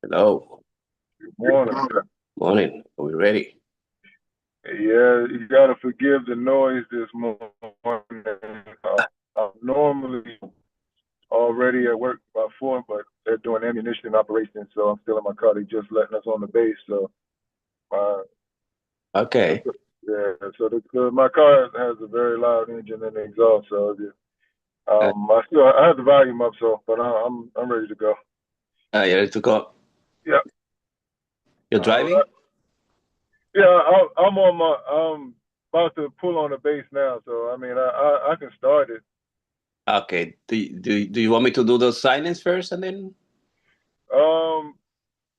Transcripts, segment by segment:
Hello. Morning. Morning. Are we ready? Yeah, you gotta forgive the noise this morning. I'm normally already at work by 4, but they're doing ammunition operations, so I'm still in my car. They just letting us on the base, so uh, Okay. yeah. So my car has a very loud engine and exhaust, so Uh, I have the volume up, so but I'm ready to go. you ready to go? Yeah. You're All right. driving? Yeah, I'm about to pull on the base now, so I mean I can start it. Okay. Do you want me to do the silence first and then? Um,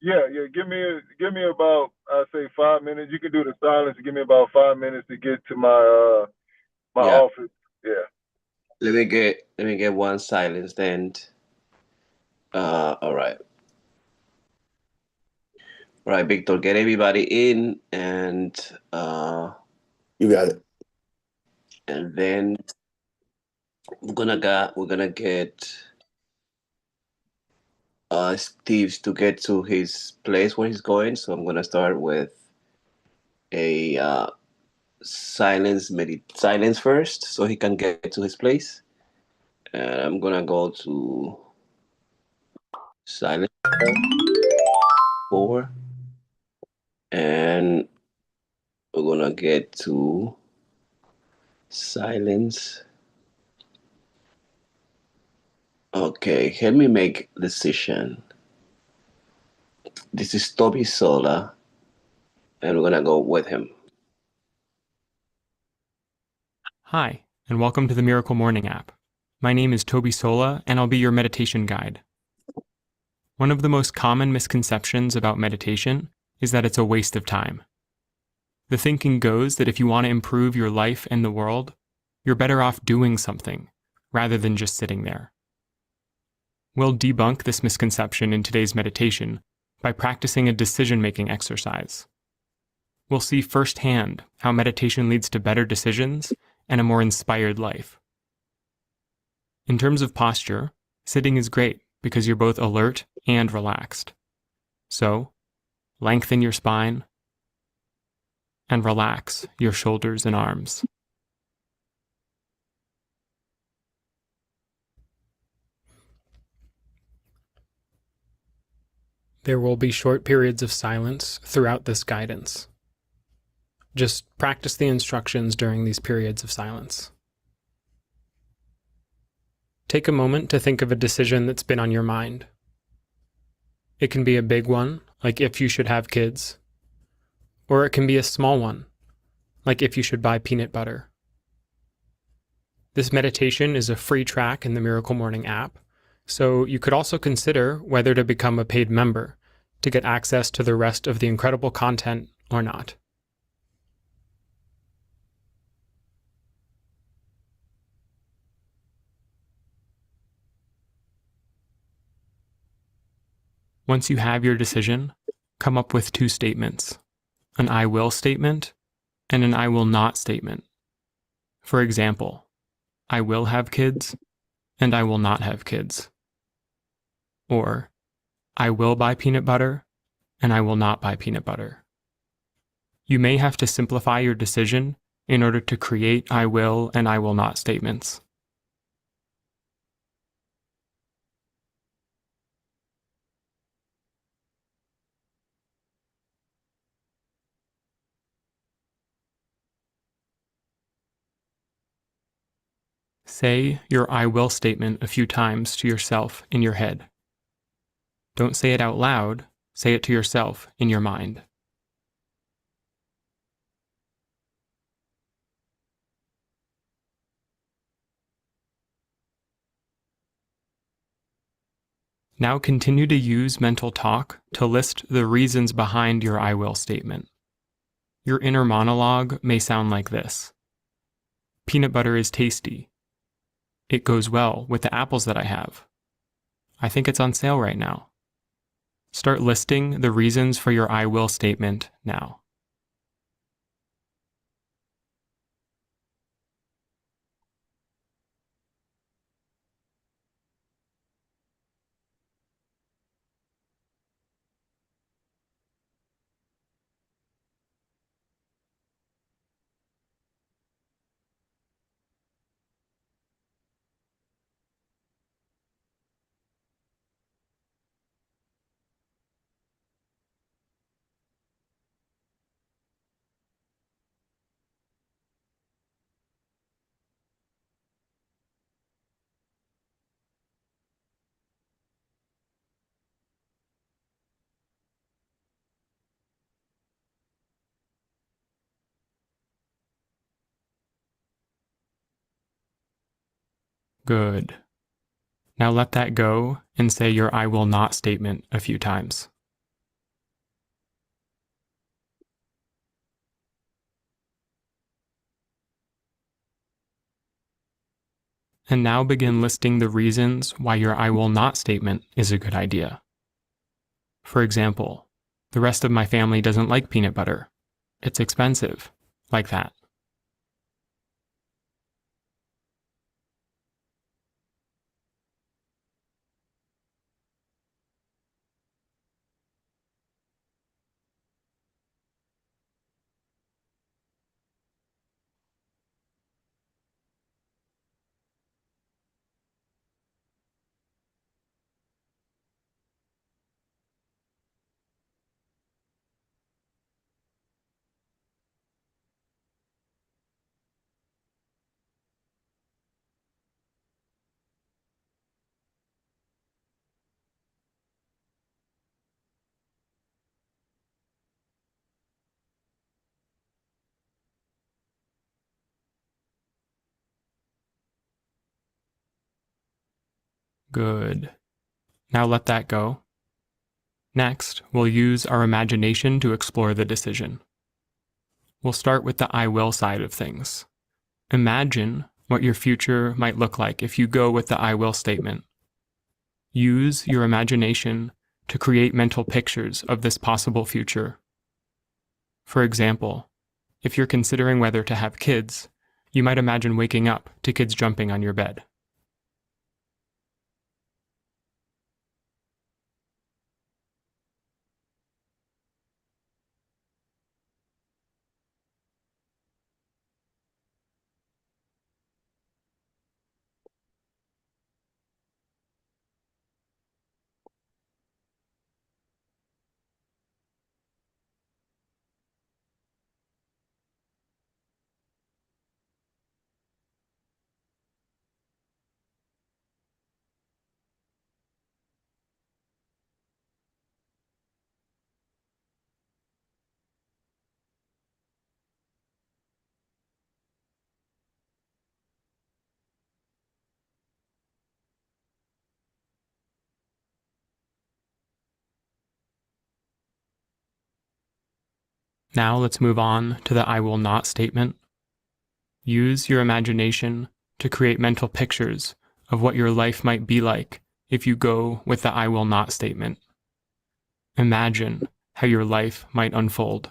yeah. Give me about I say 5 minutes. You can do the silence. Give me about 5 minutes to get to my Yeah. office. Yeah. Let me get one silence then. All right. All right, Victor, get everybody in uh You got it. and then we're gonna get Steve to get to his place where he's going. So I'm gonna start with a silence first so he can get to his place. And I'm gonna go to silence 4, and we're gonna get to silence. Okay, help me make decision. This is Toby Sola, and we're gonna go with him. Hi, and welcome to the Miracle Morning app. My name is Toby Sola, and I'll be your meditation guide. One of the most common misconceptions about meditation is that it's a waste of time. The thinking goes that if you want to improve your life and the world, you're better off doing something rather than just sitting there. We'll debunk this misconception in today's meditation by practicing a decision-making exercise. We'll see firsthand how meditation leads to better decisions and a more inspired life. In terms of posture, sitting is great because you're both alert and relaxed. So, lengthen your spine and relax your shoulders and arms. There will be short periods of silence throughout this guidance. Just practice the instructions during these periods of silence. Take a moment to think of a decision that's been on your mind. It can be a big one, like if you should have kids, or it can be a small one, like if you should buy peanut butter. This meditation is a free track in the Miracle Morning app, so you could also consider whether to become a paid member to get access to the rest of the incredible content or not. Once you have your decision, come up with 2 statements, an I will statement and an I will not statement. For example, I will have kids and I will not have kids. Or, I will buy peanut butter and I will not buy peanut butter. You may have to simplify your decision in order to create I will and I will not statements. Say your I will statement a few times to yourself in your head. Don't say it out loud, say it to yourself in your mind. Now continue to use mental talk to list the reasons behind your I will statement. Your inner monologue may sound like this. Peanut butter is tasty. It goes well with the apples that I have. I think it's on sale right now. Start listing the reasons for your I will statement now. Good. Now let that go and say your I will not statement a few times. And now begin listing the reasons why your I will not statement is a good idea. For example, the rest of my family doesn't like peanut butter. It's expensive. Like that. Good. Now let that go. Next, we'll use our imagination to explore the decision. We'll start with the I will side of things. Imagine what your future might look like if you go with the I will statement. Use your imagination to create mental pictures of this possible future. For example, if you're considering whether to have kids, you might imagine waking up to kids jumping on your bed. Now let's move on to the I will not statement. Use your imagination to create mental pictures of what your life might be like if you go with the I will not statement. Imagine how your life might unfold.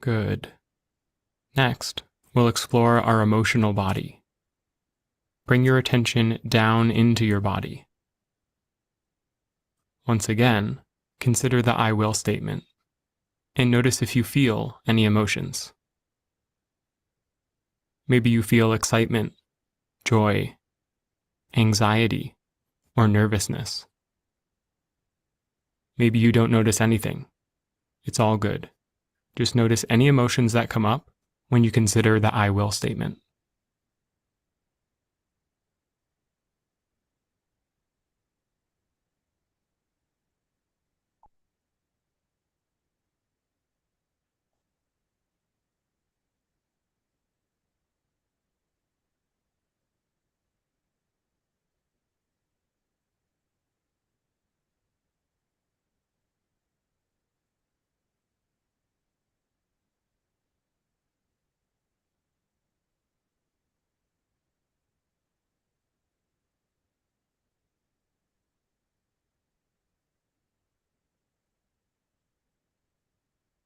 Good. Next, we'll explore our emotional body. Bring your attention down into your body. Once again, consider the I will statement, and notice if you feel any emotions. Maybe you feel excitement, joy, anxiety, or nervousness. Maybe you don't notice anything. It's all good. Just notice any emotions that come up when you consider the I will statement.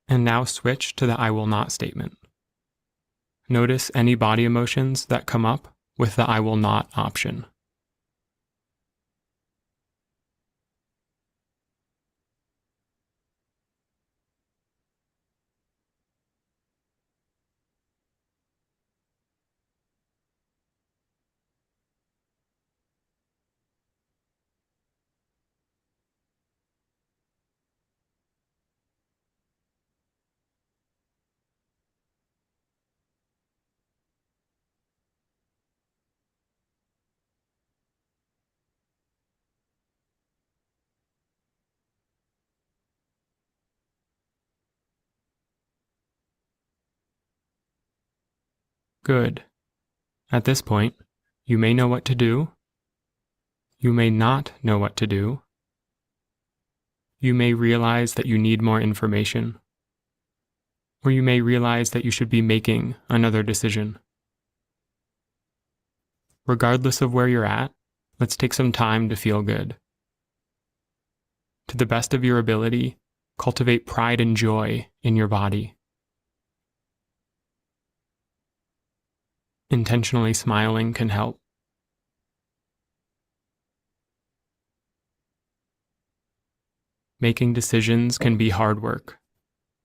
And now switch to the I will not statement. Notice any body emotions that come up with the I will not option. Good. At this point, you may know what to do. You may not know what to do. You may realize that you need more information. Or you may realize that you should be making another decision. Regardless of where you're at, let's take some time to feel good. To the best of your ability, cultivate pride and joy in your body. Intentionally smiling can help. Making decisions can be hard work,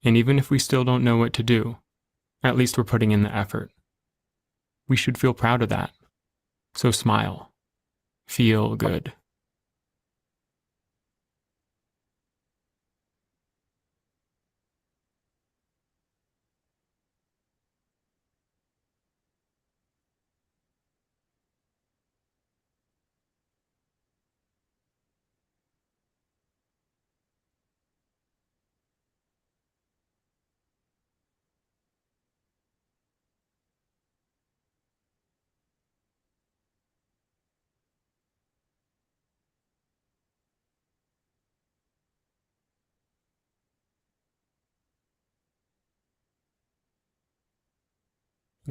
and even if we still don't know what to do, at least we're putting in the effort. We should feel proud of that. So smile. Feel good.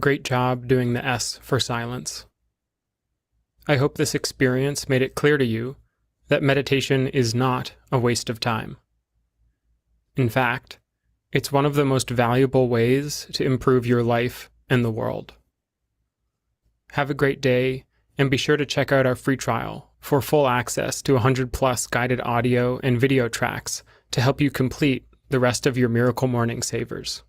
Great job doing the S for silence. I hope this experience made it clear to you that meditation is not a waste of time. In fact, it's one of the most valuable ways to improve your life and the world. Have a great day, and be sure to check out our free trial for full access to 100+ guided audio and video tracks to help you complete the rest of your Miracle Morning Savers.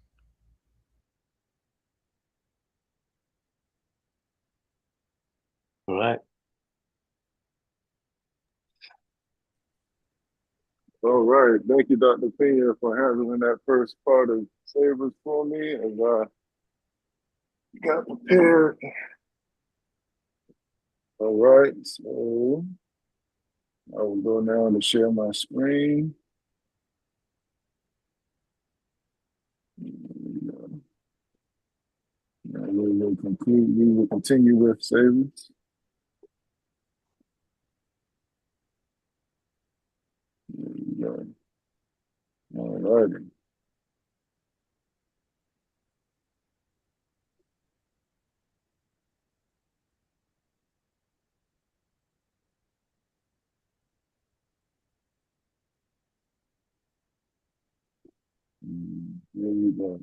All right. All right. Thank you, Dr. Piña, for handling that first part of Savers for me as I got prepared. All right. So I will go now to share my screen. We will continue with Savers. All righty. Here we go.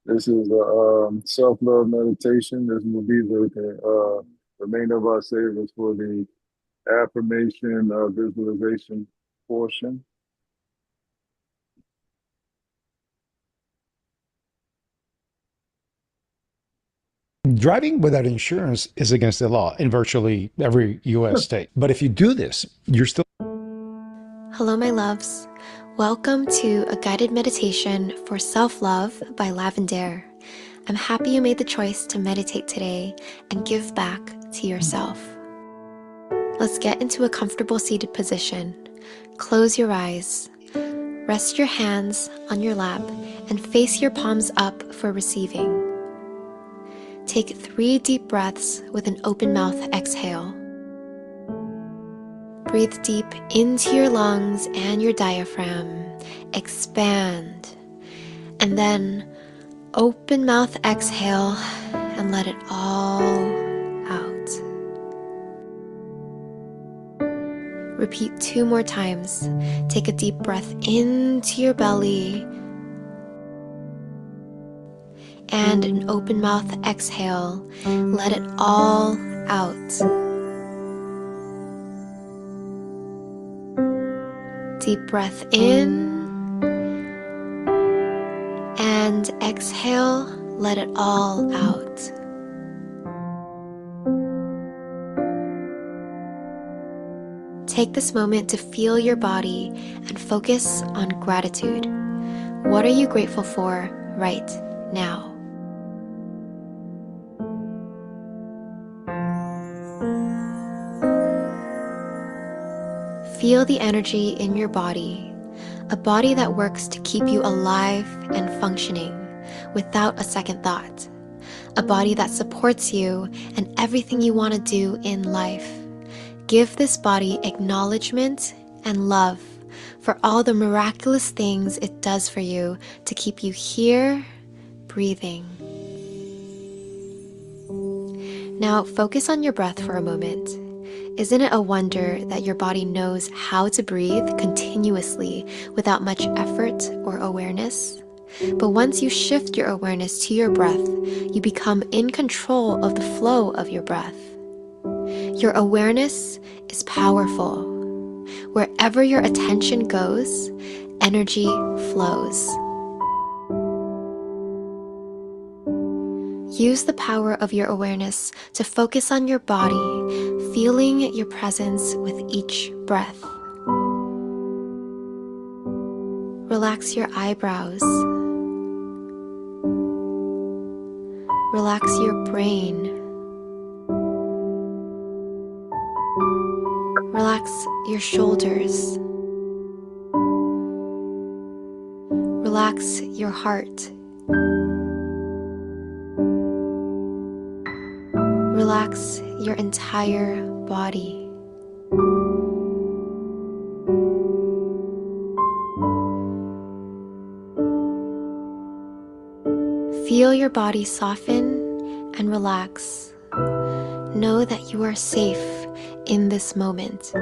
This is a self-love meditation. This will be the remainder of our Savers for the affirmation visualization portion. Driving without insurance is against the law in virtually every U.S. state. But if you do this, you're still... Hello, my loves. Welcome to a guided meditation for self-love by Lavender. I'm happy you made the choice to meditate today and give back to yourself. Let's get into a comfortable seated position. Close your eyes. Rest your hands on your lap and face your palms up for receiving. Take 3 deep breaths with an open mouth exhale. Breathe deep into your lungs and your diaphragm. Expand. And then open mouth exhale and let it all out. Repeat 2 more times. Take a deep breath into your belly and an open mouth exhale, let it all out. Deep breath in and exhale, let it all out. Take this moment to feel your body and focus on gratitude. What are you grateful for right now? Feel the energy in your body, a body that works to keep you alive and functioning without a second thought, a body that supports you and everything you want to do in life. Give this body acknowledgement and love for all the miraculous things it does for you to keep you here, breathing. Now focus on your breath for a moment. Isn't it a wonder that your body knows how to breathe continuously without much effort or awareness? But once you shift your awareness to your breath, you become in control of the flow of your breath. Your awareness is powerful. Wherever your attention goes, energy flows. Use the power of your awareness to focus on your body, feeling your presence with each breath. Relax your eyebrows. Relax your brain. Relax your shoulders. Relax your heart. Relax your entire body. Feel your body soften and relax. Know that you are safe in this moment.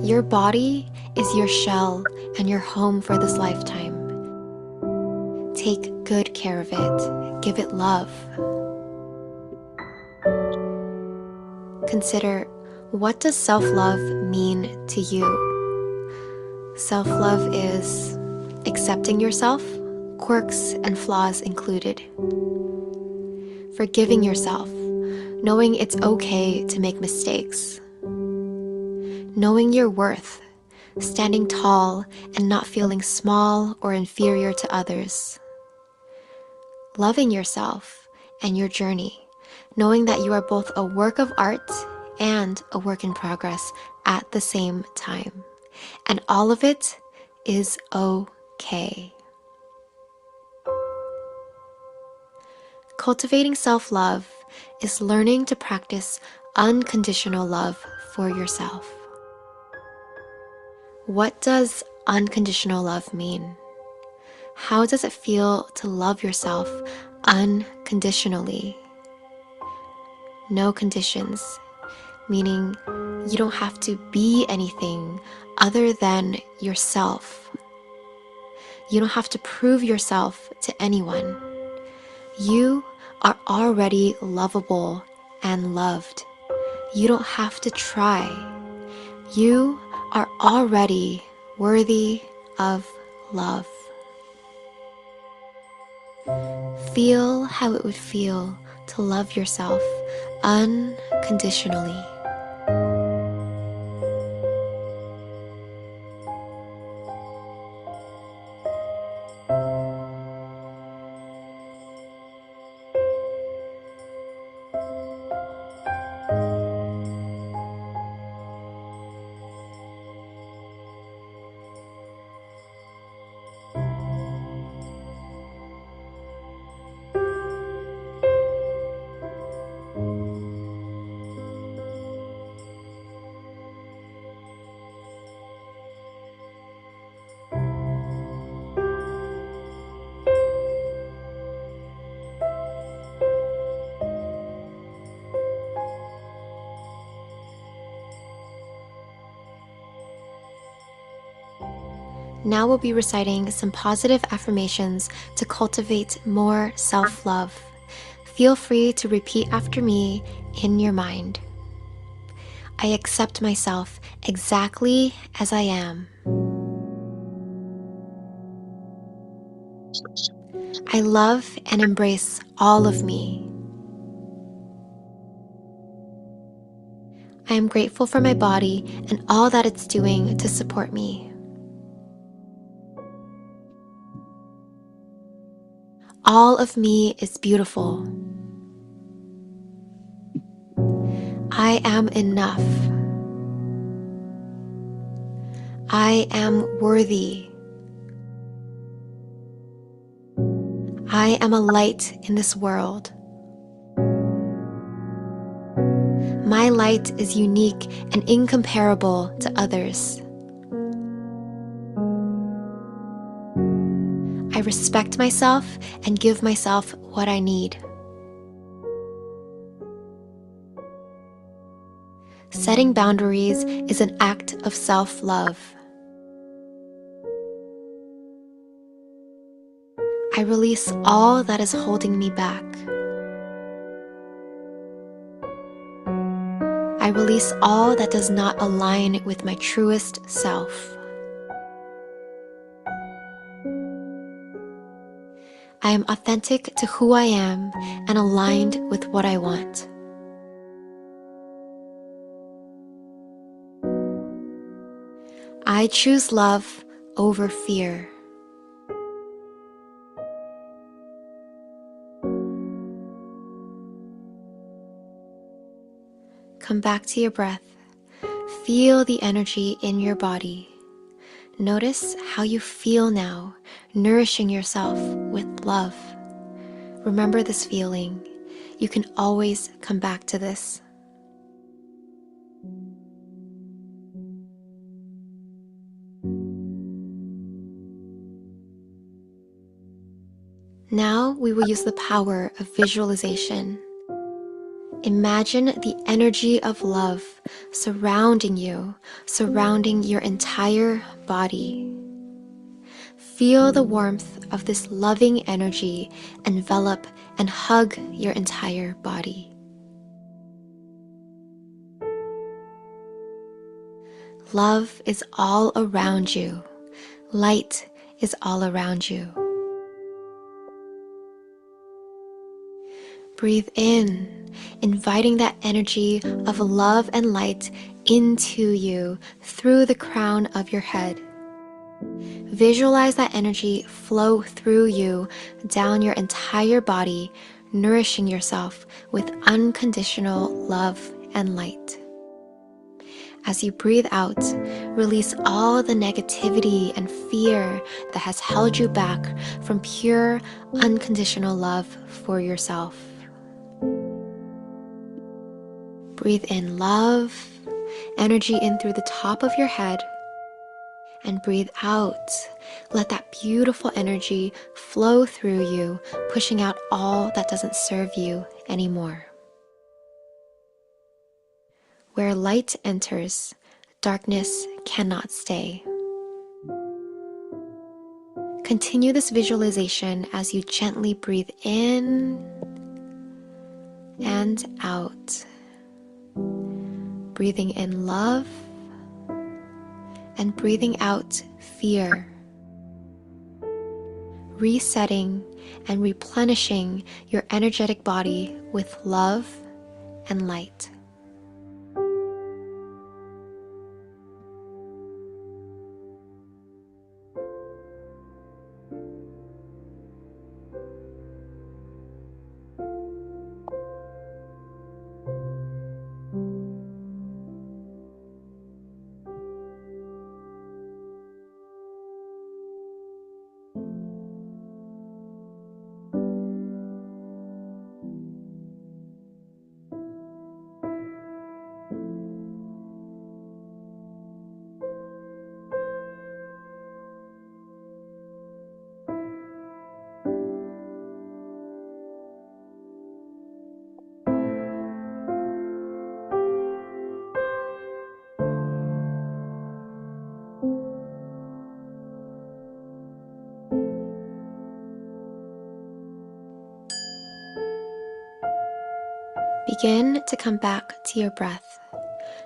Your body is your shell and your home for this lifetime. Take good care of it. Give it love. Consider, what does self-love mean to you? Self-love is accepting yourself, quirks and flaws included. Forgiving yourself, knowing it's okay to make mistakes. Knowing your worth, standing tall and not feeling small or inferior to others. Loving yourself and your journey, knowing that you are both a work of art and a work in progress at the same time. And all of it is okay. Cultivating self-love is learning to practice unconditional love for yourself. What does unconditional love mean? How does it feel to love yourself unconditionally? No conditions, meaning you don't have to be anything other than yourself. You don't have to prove yourself to anyone. You are already lovable and loved. You don't have to try. You are already worthy of love. Feel how it would feel to love yourself unconditionally. Now we'll be reciting some positive affirmations to cultivate more self-love. Feel free to repeat after me in your mind. I accept myself exactly as I am. I love and embrace all of me. I am grateful for my body and all that it's doing to support me. All of me is beautiful. I am enough. I am worthy. I am a light in this world. My light is unique and incomparable to others. I respect myself and give myself what I need. Setting boundaries is an act of self-love. I release all that is holding me back. I release all that does not align with my truest self. I am authentic to who I am and aligned with what I want. I choose love over fear. Come back to your breath. Feel the energy in your body. Notice how you feel now, nourishing yourself with love. Remember this feeling. You can always come back to this. Now we will use the power of visualization. Imagine the energy of love surrounding you, surrounding your entire body. Feel the warmth of this loving energy envelop and hug your entire body. Love is all around you. Light is all around you. Breathe in, inviting that energy of love and light into you through the crown of your head. Visualize that energy flow through you down your entire body, nourishing yourself with unconditional love and light. As you breathe out, release all the negativity and fear that has held you back from pure, unconditional love for yourself. Breathe in love, energy in through the top of your head, and breathe out. Let that beautiful energy flow through you, pushing out all that doesn't serve you anymore. Where light enters, darkness cannot stay. Continue this visualization as you gently breathe in and out. Breathing in love and breathing out fear. Resetting and replenishing your energetic body with love and light. Begin to come back to your breath.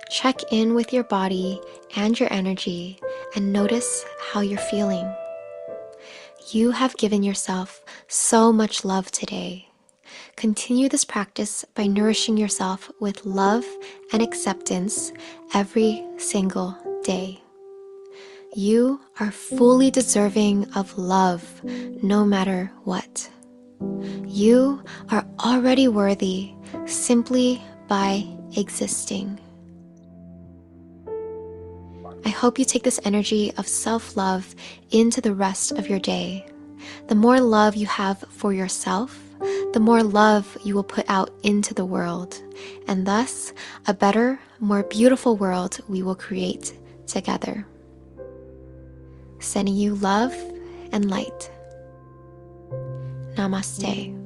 Check in with your body and your energy and notice how you're feeling. You have given yourself so much love today. Continue this practice by nourishing yourself with love and acceptance every single day. You are fully deserving of love no matter what. You are already worthy simply by existing. I hope you take this energy of self-love into the rest of your day. The more love you have for yourself, the more love you will put out into the world, and thus a better, more beautiful world we will create together. Sending you love and light. Namaste.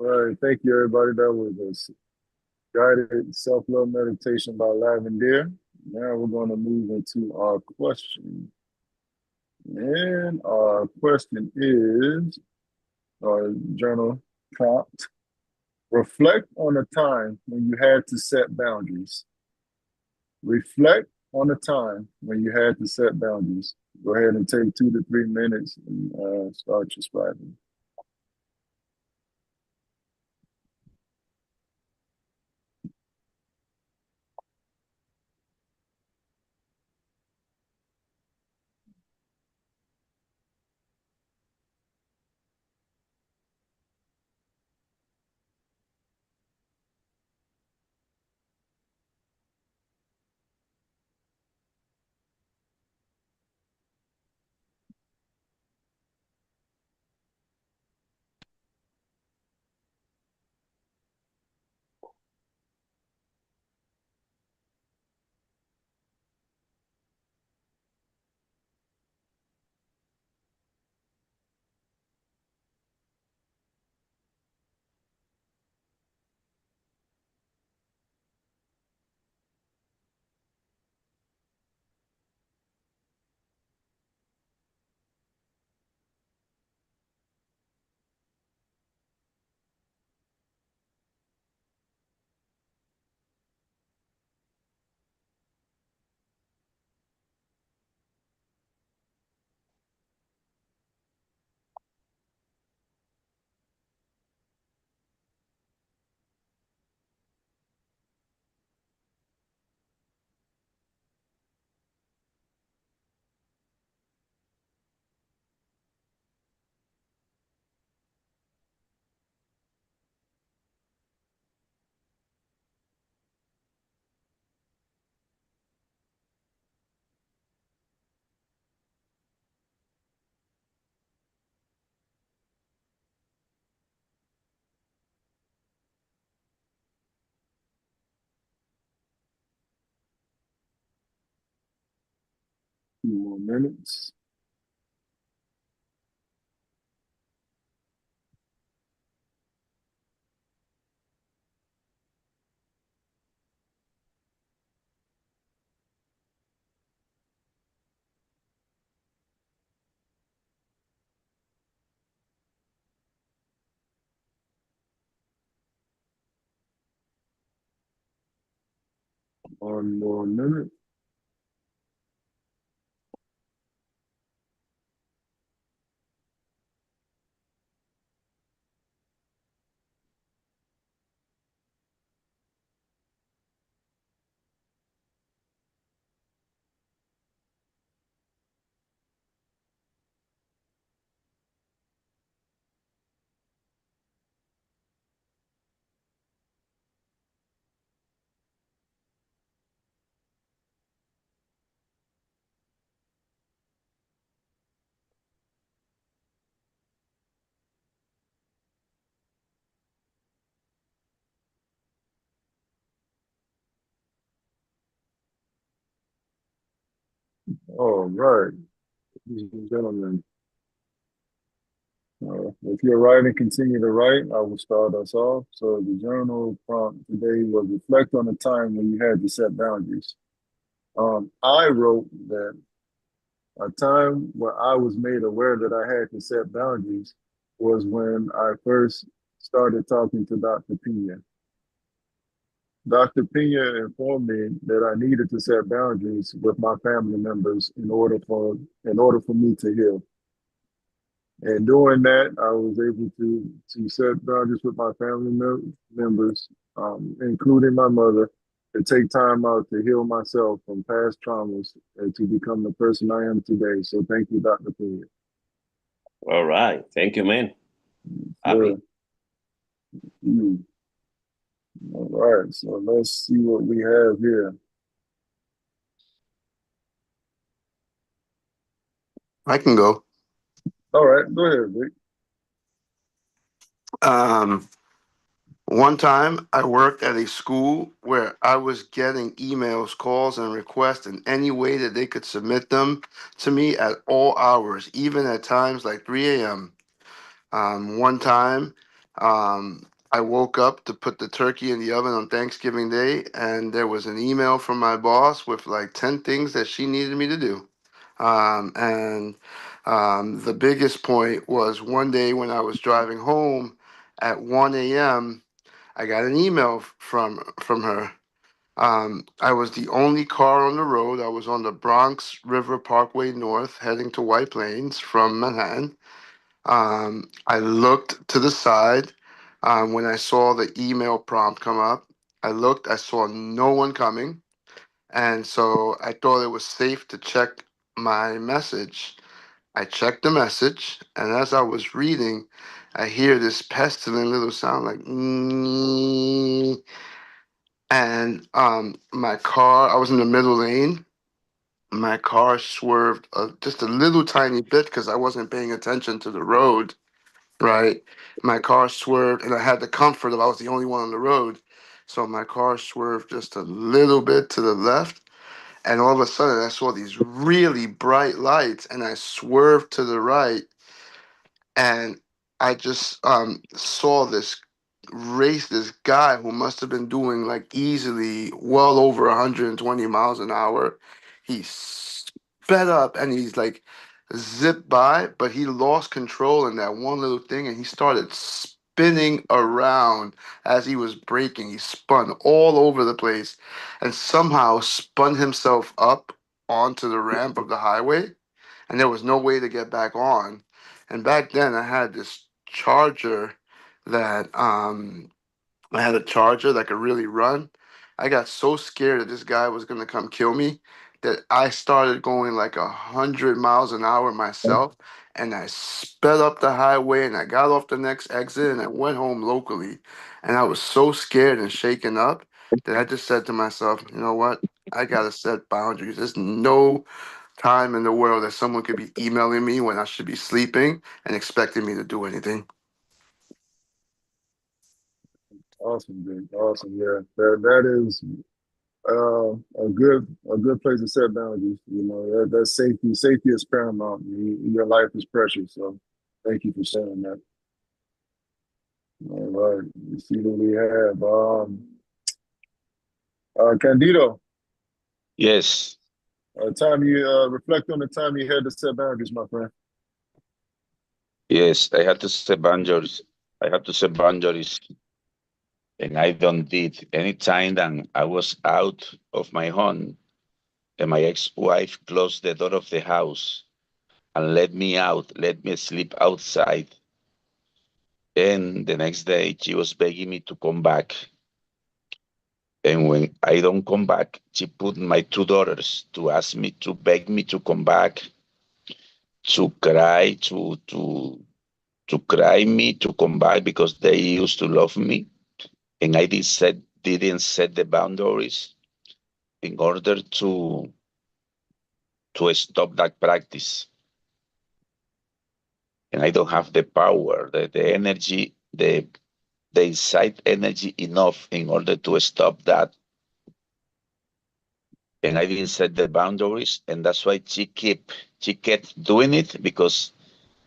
All right, thank you, everybody. That was a guided self-love meditation by Lavender. Now we're going to move into our question. And our question is our journal prompt. Reflect on a time when you had to set boundaries. Reflect on a time when you had to set boundaries. Go ahead and take 2 to 3 minutes and start your scribing. Few more minutes. One more minute. All right, ladies and gentlemen. If you're writing, continue to write. I will start us off. So the journal prompt today was reflect on a time when you had to set boundaries. I wrote that A time where I was made aware that I had to set boundaries was when I first started talking to Dr. Pina. Dr. Pina informed me that I needed to set boundaries with my family members in order for me to heal. And doing that, I was able to set boundaries with my family members, including my mother, to take time out to heal myself from past traumas and to become the person I am today. So thank you, Dr. Pena. All right. Thank you, man. Sure. Happy. Mm. All right. So let's see what we have here. I can go. All right. Go ahead, Vic. One time I worked at a school where I was getting emails, calls, and requests in any way that they could submit them to me at all hours, even at times like 3 a.m. One time, I woke up to put the turkey in the oven on Thanksgiving Day, and there was an email from my boss with like 10 things that she needed me to do. And the biggest point was one day when I was driving home at 1 a.m., I got an email from her. I was the only car on the road. I was on the Bronx River Parkway North heading to White Plains from Manhattan. I looked to the side when I saw the email prompt come up. I looked, I saw no one coming. And so I thought it was safe to check my message. I checked the message, and as I was reading, I hear this pestilent little sound like, and my car, I was in the middle lane. My car swerved just a little tiny bit because I wasn't paying attention to the road, right? My car swerved, and I had the comfort of I was the only one on the road. So my car swerved just a little bit to the left. And all of a sudden, I saw these really bright lights, and I swerved to the right, and I just saw this guy who must have been doing like easily well over 120 miles an hour. He sped up and he's like zipped by, but he lost control in that one little thing and he started spinning around as he was braking. He spun all over the place and somehow spun himself up onto the ramp of the highway, and there was no way to get back on. And back then, I had this charger that I had a charger that could really run. I got so scared that this guy was gonna come kill me that I started going like 100 miles an hour myself, and I sped up the highway and I got off the next exit and I went home locally. And I was so scared and shaken up that I just said to myself, you know what? I gotta set boundaries. There's no time in the world that someone could be emailing me when I should be sleeping and expecting me to do anything. Awesome, Vic. Awesome. Yeah. That is a good place to set boundaries. You know, that's safety. Safety is paramount. Your life is precious. So thank you for saying that. All right. Let's see what we have. Candido, Yes, time you reflect on the time you had to set boundaries, my friend. yes, I had to set boundaries. I had to set boundaries, and I don't did. Anytime that I was out of my home, and my ex-wife closed the door of the house and let me out, let me sleep outside. And the next day, she was begging me to come back. And when I don't come back, she put my two daughters to ask me to beg me to come back, to cry, to cry me to come back because they used to love me, and I didn't set the boundaries in order to stop that practice. And I don't have the power, the energy, the inside energy enough in order to stop that. And I didn't set the boundaries, and that's why she kept doing it because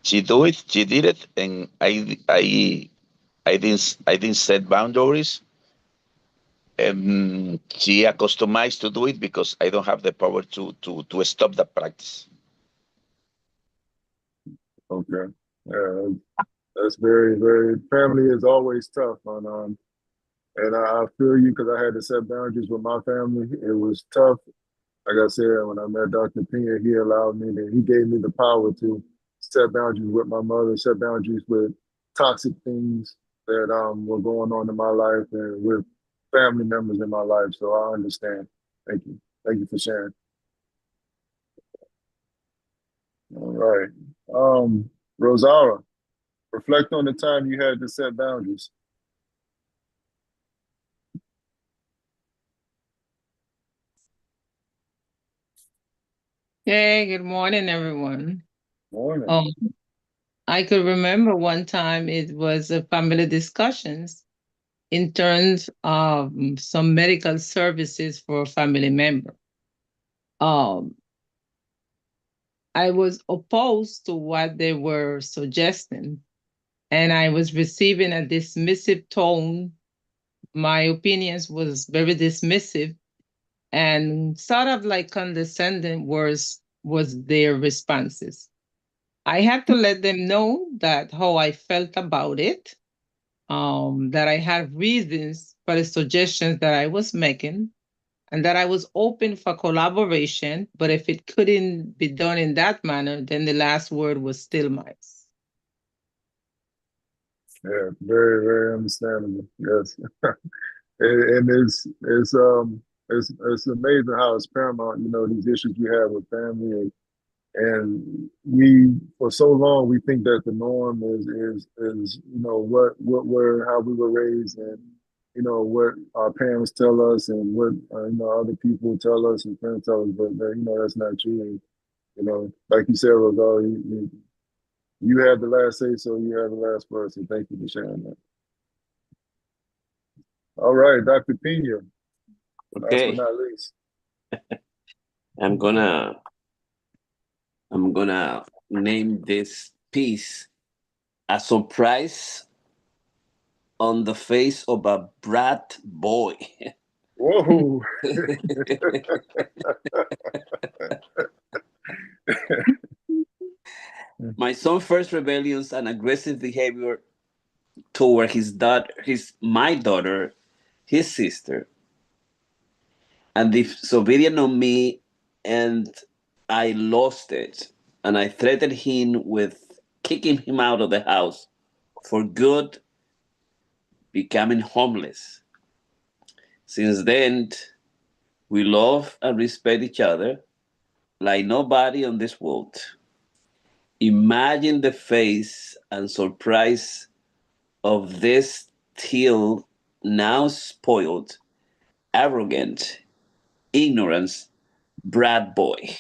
she did it, and I didn't set boundaries. She accustomed to do it because I don't have the power to stop the practice. Okay. Yeah, that's very, very. Family is always tough, and I feel you because I had to set boundaries with my family. It was tough. Like I said, when I met Dr. Piña, he gave me the power to set boundaries with my mother, set boundaries with toxic things that were going on in my life and with family members in my life. So I understand. Thank you. Thank you for sharing. All right. Rosara, reflect on the time you had to set boundaries. Hey, good morning, everyone. Morning. Um, I could remember one time it was a family discussions in terms of some medical services for a family member. Um, I was opposed to what they were suggesting, and I was receiving a dismissive tone. My opinions was very dismissive and sort of like condescending was their responses. I had to let them know that how I felt about it, that I had reasons for the suggestions that I was making, and that I was open for collaboration. But if it couldn't be done in that manner, then the last word was still mine. Yeah, very, very understandable. Yes. And it's amazing how it's paramount, these issues we have with family and we for so long we think that the norm is what we're how we were raised and what our parents tell us and what other people tell us and friends tell us, but that's not true. And, like you said, Rosario, you have the last say, so you have the last word. So thank you for sharing that. All right, Dr. Pina, last but Okay, not least. I'm gonna I'm gonna name this piece a surprise on the face of a brat boy. Whoa. My son's first rebellions and aggressive behavior toward my daughter, his sister, and disobedient on me, and I lost it. And I threatened him with kicking him out of the house for good, becoming homeless. Since then, we love and respect each other like nobody on this world. Imagine the face and surprise of this till now spoiled, arrogant, ignorance brat boy.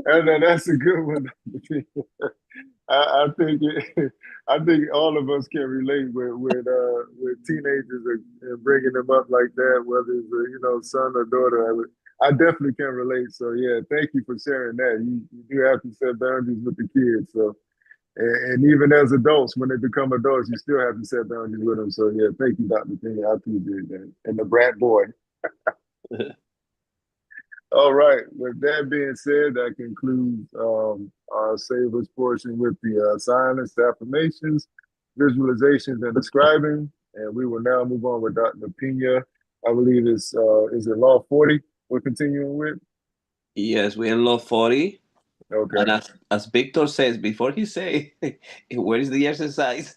And that's a good one. I think I think all of us can relate with teenagers and bringing them up like that, whether it's a son or daughter. I definitely can relate. So yeah, thank you for sharing that. You do have to set boundaries with the kids. So and even as adults, when they become adults, you still have to set boundaries with them. So yeah, thank you, Dr. King. I appreciate that. And the brat boy. All right. With that being said, that concludes our savers portion with the silence, the affirmations, visualizations, and describing. And we will now move on with Dr. Pina. I believe is it Law 40 we're continuing with? Yes, we in law 40. Okay. And as Victor says, before he say, where is the exercise?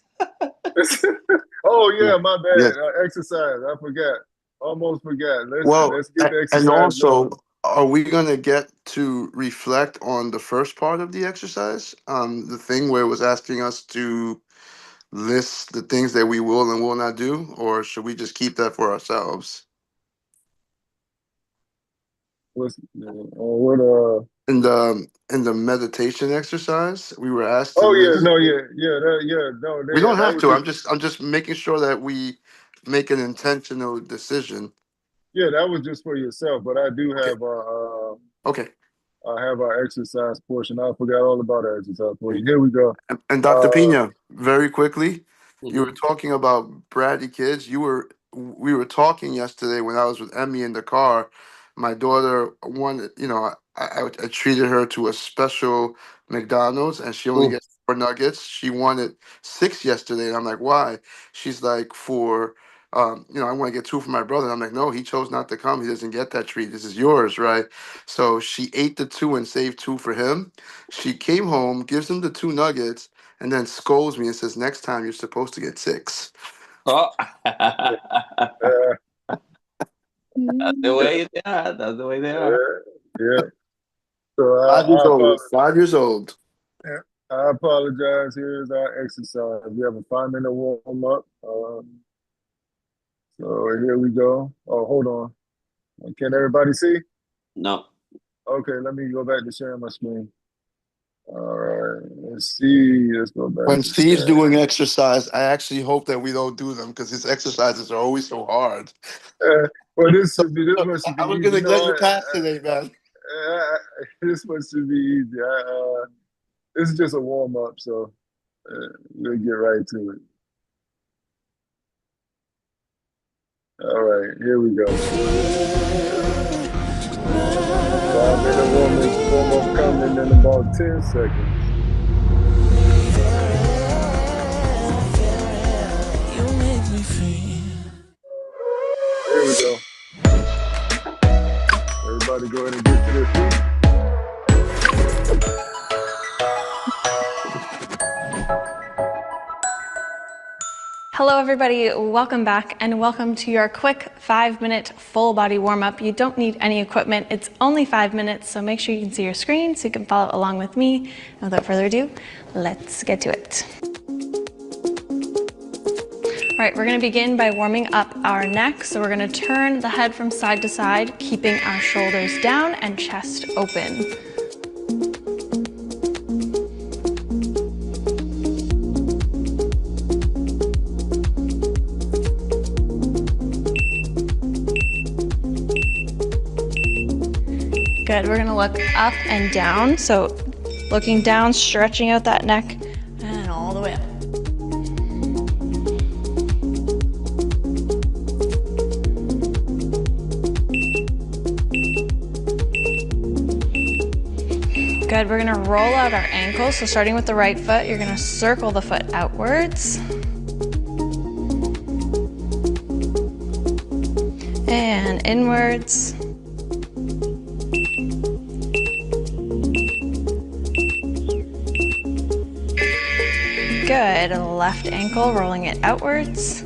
Oh Yeah. yeah, my Yeah. bad. Exercise. I forgot. Almost forgot. Well, Let's get the and exercise also, going. are we gonna get to reflect on the first part of the exercise? The thing where it was asking us to list the things that we will and will not do, or should we just keep that for ourselves? What's what In the meditation exercise, we were asked to Oh yeah, list. no, yeah, no, We yeah, don't that have was to. just I'm just making sure that we make an intentional decision. yeah, that was just for yourself. But I do Okay. have Okay. I have our exercise portion. I forgot all about our exercise portion. Here we go. And Dr. Uh, Pina, very quickly, you were Mhm. talking about bratty kids. We were talking yesterday when I was with Emmy in the car. My daughter wanted, I treated her to a special McDonald's, and she only Ooh. gets 4 nuggets. She wanted 6 yesterday, and I'm like, why? She's like, I want to get 2 for my brother. And I'm like, no, he chose not to come. He doesn't get that treat. This is yours, right? So she ate the 2 and saved 2 for him. She came home, gives him the 2 nuggets, and then scolds me and says, next time you're supposed to get 6. Oh. Uh, That's the way they are. That's the way they are. yeah. So 5 years old. 5 years old. I apologize. Here's our exercise. We have a 5-minute warm up. So here we go. Oh, hold on. Can everybody see? No. Okay, let me go back to sharing my screen. All right, let's see. Let's go back. When to Steve's that. doing exercise, I actually hope that we don't do them because his exercises are always so hard. Well, this one should be I was easy. gonna let you pass today, man. This one should be easy. This is just a warm up, so we'll get right to it. All right, here we go. 5-minute warm up coming in about 10 seconds. Here we go. Everybody go ahead and get to their feet. Hello everybody, welcome back and welcome to your quick 5-minute full body warm up. You don't need any equipment, it's only 5 minutes, so make sure you can see your screen so you can follow along with me. And without further ado, let's get to it. All right, we're gonna begin by warming up our neck. So we're gonna turn the head from side to side, keeping our shoulders down and chest open. Good, we're gonna look up and down. So looking down, stretching out that neck, and all the way up. Good, we're gonna roll out our ankles. So starting with the right foot, you're gonna circle the foot outwards. And inwards. Good, left ankle, rolling it outwards.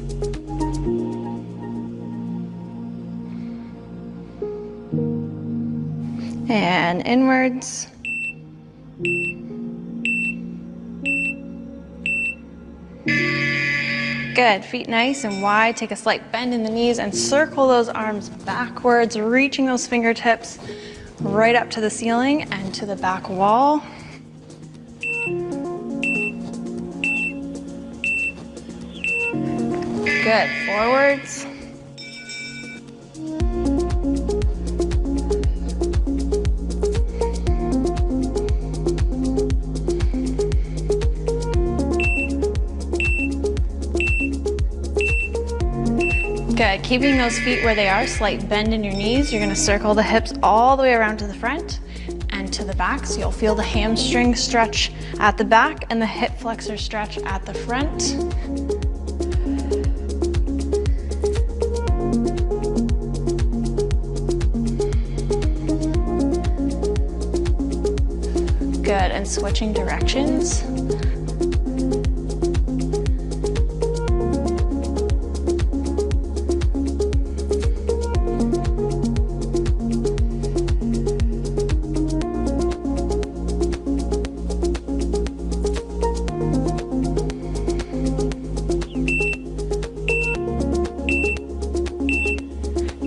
And inwards. Good, feet nice and wide. Take a slight bend in the knees and circle those arms backwards, reaching those fingertips right up to the ceiling and to the back wall. Good, forwards. Good, keeping those feet where they are, slight bend in your knees. You're gonna circle the hips all the way around to the front and to the back. So you'll feel the hamstring stretch at the back and the hip flexor stretch at the front. Good, and switching directions.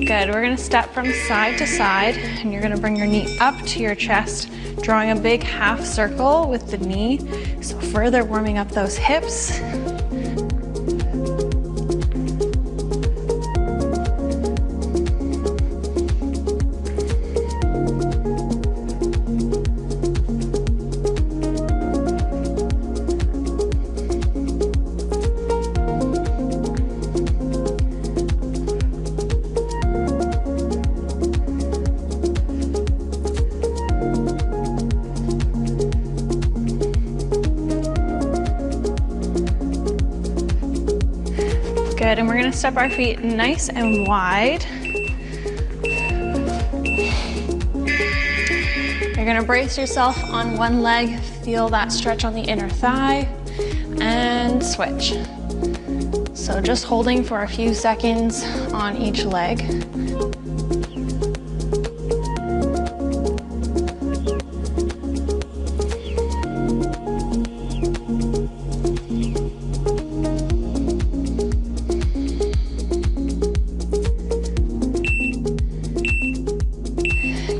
Good, we're gonna step from side to side and you're gonna bring your knee up to your chest, drawing a big half circle with the knee. So further warming up those hips. gonna step our feet nice and wide. You're gonna brace yourself on one leg, feel that stretch on the inner thigh, and switch. So just holding for a few seconds on each leg.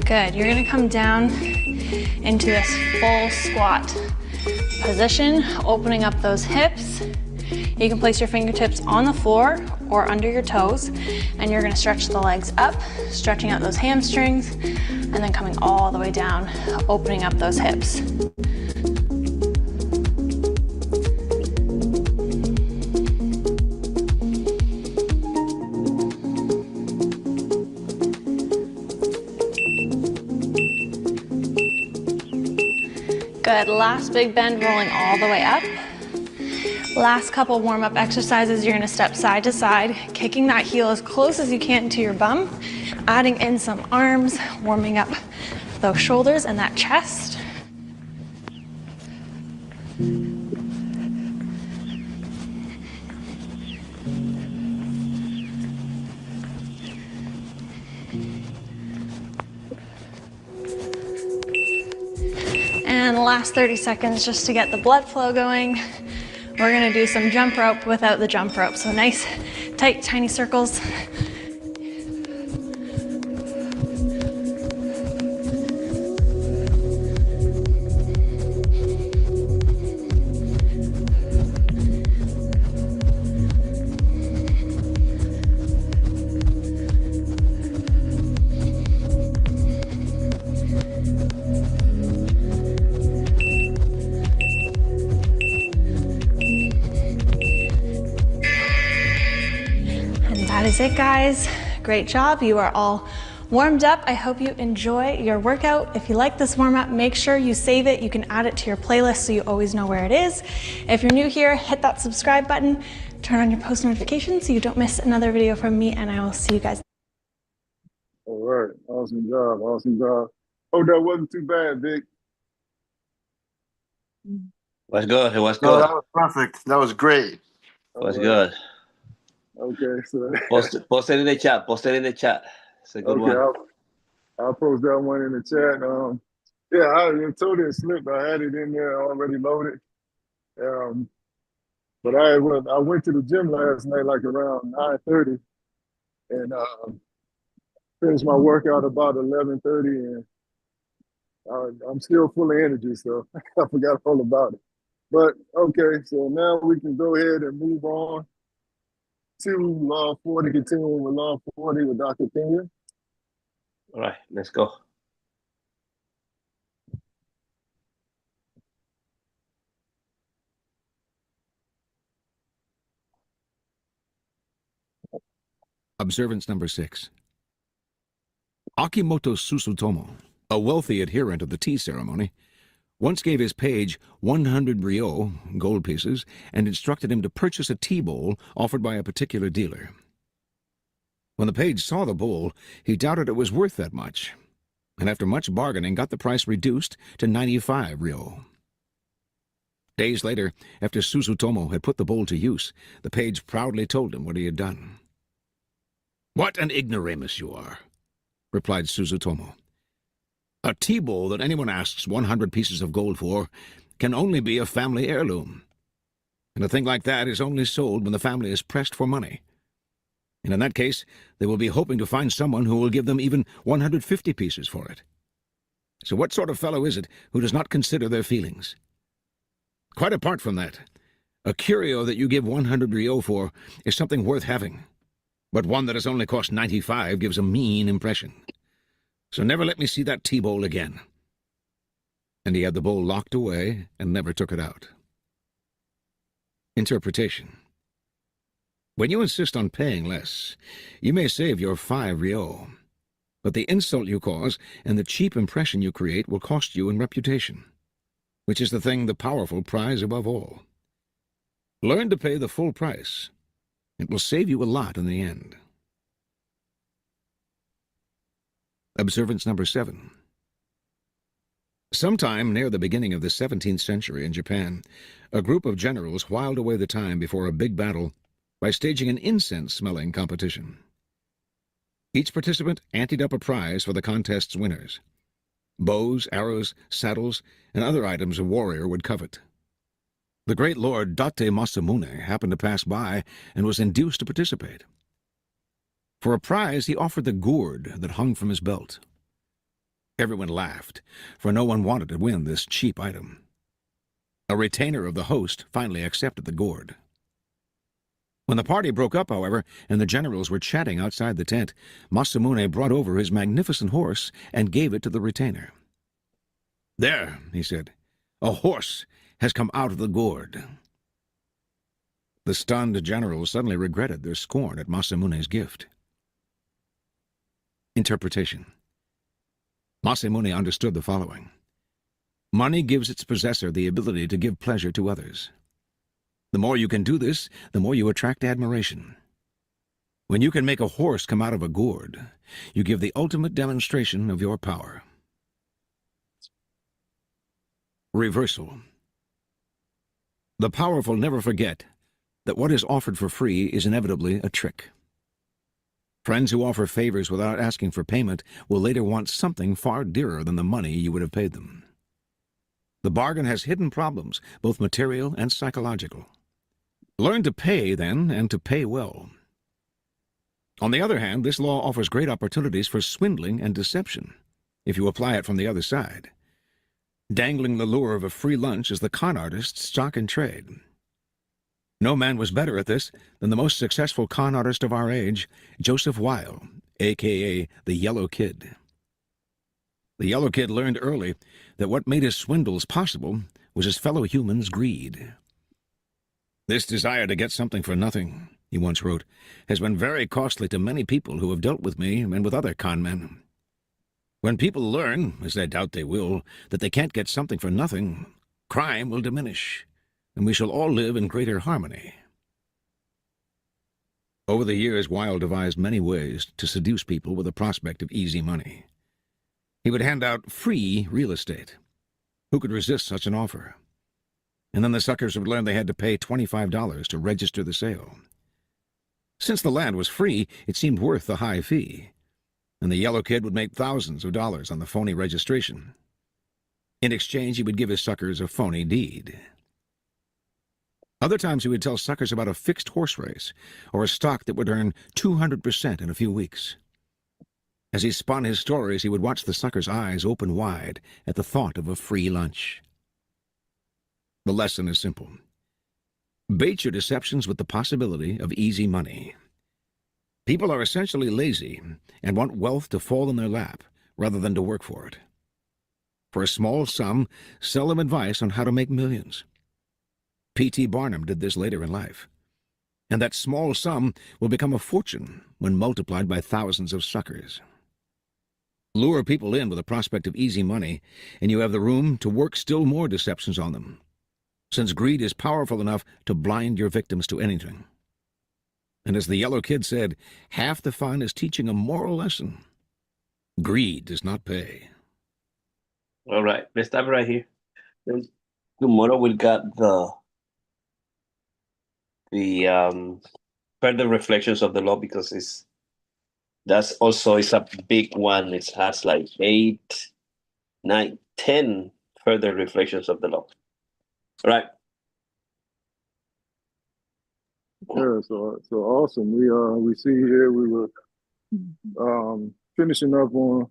Good, you're gonna come down into this full squat position, opening up those hips. You can place your fingertips on the floor or under your toes, and you're gonna stretch the legs up, stretching out those hamstrings, and then coming all the way down, opening up those hips. Good, last big bend, rolling all the way up. Last couple warm-up exercises, you're gonna step side to side, kicking that heel as close as you can to your bum, adding in some arms, warming up those shoulders and that chest. And the last 30 seconds just to get the blood flow going. We're gonna do some jump rope without the jump rope. So nice, tight, tiny circles. That is it, guys. Great job. You are all warmed up. I hope you enjoy your workout. If you like this warm up, make sure you save it. You can add it to your playlist so you always know where it is. If you're new here, hit that subscribe button, turn on your post notifications so you don't miss another video from me, and I will see you guys. All right. Awesome job. Awesome job. Oh, that wasn't too bad, Vic. Was good. It was No, good. that was perfect. That was great. It was All good. Okay, so Post it in the chat. Post it in the chat. It's a good okay, one. I'll post that one in the chat. Yeah, I totally slipped. I had it in there already loaded. But I went to the gym last night like around 9:30, and finished my workout about 11:30, and I'm still full of energy, so I forgot all about it. But okay, so now we can go ahead and move on to Law 40, continuing with Law 40 with Dr. Piña. All right, let's go. Observance number 6. Akimoto Susutomo, a wealthy adherent of the tea ceremony, once gave his page 100 ryo, gold pieces, and instructed him to purchase a tea bowl offered by a particular dealer. When the page saw the bowl, he doubted it was worth that much, and after much bargaining got the price reduced to 95 ryo. Days later, after Susutomo had put the bowl to use, the page proudly told him what he had done. "What an ignoramus you are," replied Susutomo. "A tea bowl that anyone asks 100 pieces of gold for can only be a family heirloom. And a thing like that is only sold when the family is pressed for money. And in that case, they will be hoping to find someone who will give them even 150 pieces for it. So what sort of fellow is it who does not consider their feelings? Quite apart from that, a curio that you give 100 ryo for is something worth having, but one that has only cost 95 gives a mean impression. So never let me see that tea bowl again." And he had the bowl locked away and never took it out. Interpretation. When you insist on paying less, you may save your 5 ryo, but the insult you cause and the cheap impression you create will cost you in reputation, which is the thing the powerful prize above all. Learn to pay the full price, It will save you a lot in the end. Observance number 7. Sometime near the beginning of the 17th century in Japan, a group of generals whiled away the time before a big battle by staging an incense-smelling competition. Each participant anteed up a prize for the contest's winners: bows, arrows, saddles, and other items a warrior would covet. The great lord Date Masamune happened to pass by and was induced to participate. For a prize, he offered the gourd that hung from his belt. Everyone laughed, for no one wanted to win this cheap item. A retainer of the host finally accepted the gourd. When the party broke up, however, and the generals were chatting outside the tent, Masamune brought over his magnificent horse and gave it to the retainer. "There," he said, "a horse has come out of the gourd." The stunned generals suddenly regretted their scorn at Masamune's gift. Interpretation. Masamune understood the following: money gives its possessor the ability to give pleasure to others. The more you can do this, the more you attract admiration. When you can make a horse come out of a gourd, you give the ultimate demonstration of your power. Reversal. The powerful never forget that what is offered for free is inevitably a trick. Friends who offer favors without asking for payment will later want something far dearer than the money you would have paid them. The bargain has hidden problems, both material and psychological. Learn to pay, then, and to pay well. On the other hand, this law offers great opportunities for swindling and deception, if you apply it from the other side. Dangling the lure of a free lunch is the con artist's stock in trade. No man was better at this than the most successful con artist of our age, Joseph Weil, a.k.a. the Yellow Kid. The Yellow Kid learned early that what made his swindles possible was his fellow humans' greed. "This desire to get something for nothing," he once wrote, "has been very costly to many people who have dealt with me and with other con men. When people learn, as I doubt they will, that they can't get something for nothing, crime will diminish, and we shall all live in greater harmony." Over the years, Weil devised many ways to seduce people with the prospect of easy money. He would hand out free real estate. Who could resist such an offer? And then the suckers would learn they had to pay $25 to register the sale. Since the land was free, it seemed worth the high fee, and the Yellow Kid would make thousands of dollars on the phony registration. In exchange, he would give his suckers a phony deed. Other times he would tell suckers about a fixed horse race or a stock that would earn 200% in a few weeks. As he spun his stories, he would watch the suckers' eyes open wide at the thought of a free lunch. The lesson is simple. Bait your deceptions with the possibility of easy money. People are essentially lazy and want wealth to fall in their lap rather than to work for it. For a small sum, sell them advice on how to make millions. P.T. Barnum did this later in life. And that small sum will become a fortune when multiplied by thousands of suckers. Lure people in with a prospect of easy money, and you have the room to work still more deceptions on them, since greed is powerful enough to blind your victims to anything. And as the Yellow Kid said, half the fun is teaching a moral lesson. Greed does not pay. All right, let's stop right here. Then tomorrow we got the further reflections of the law, because that's also a big one. It has like 8, 9, 10 further reflections of the law. All right. Yeah, so awesome. We see here we were finishing up on